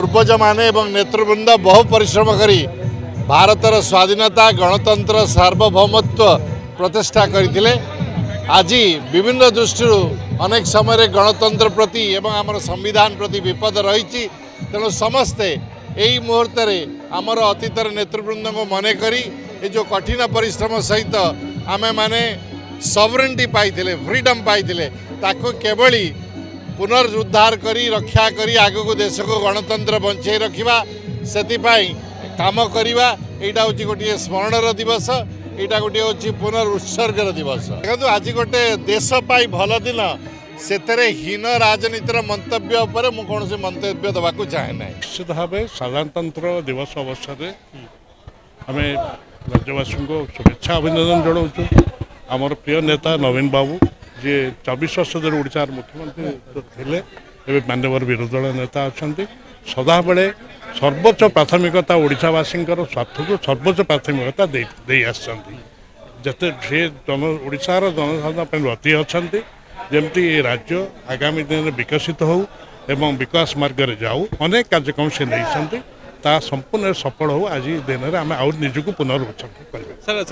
पूर्वज माने एवं नेतृवृंद बहु परिश्रम करी भारतर स्वाधीनता गणतंत्र सार्वभौमत्व प्रतिष्ठा करथिले। आज विभिन्न दृष्टि अनेक समय गणतंत्र प्रति एवं आमर संविधान प्रति विपद रही। तेणु समस्ते यही मुहूर्त आमर अतीतर नेतृवृंद को मन करी ये जो कठिन परिश्रम सहित आमे माने सॉवरेनिटी पाइथिले फ्रीडम पाइथिले ताको केवली पुनरुद्धार करी रक्षा करी आगो को देश को गणतंत्र बंचाई रखिबा सेतिपाई काम करिबा एटा होची गोटे स्मरणर दिवस एटा गोटे होची पुनरुत्सर्गर दिवस। देखो आज गोटे देश पाई भल दिन सेतरे हीन राजनीतिर मंतव्य उपर मु कोनोसी मंतव्य देबाकू चाहे ना। निश्चित भाव साधारणतंत्र दिवस अवसर में आम राज्यवासी को शुभेच्छा अभिनंदन जनाऊँ। आमर प्रिय नेता नवीन बाबू जी 24 वर्ष धर ओडार मुख्यमंत्री थे ए मान्यवर विरोधी दल नेता अच्छा सदाबले सर्वोच्च प्राथमिकता ओडावासी स्वार्थ को सर्वोच्च प्राथमिकता दे आते जन ओडार जनसाधारण रति अच्छा जमती ये राज्य आगामी दिन में विकसित हो एवं विकास मार्ग में जाऊ अनेक कार्यक्रम से नहीं संपूर्ण सफल हो आज दिन में आम आउ निजक पुनरुत्सर्ग कर।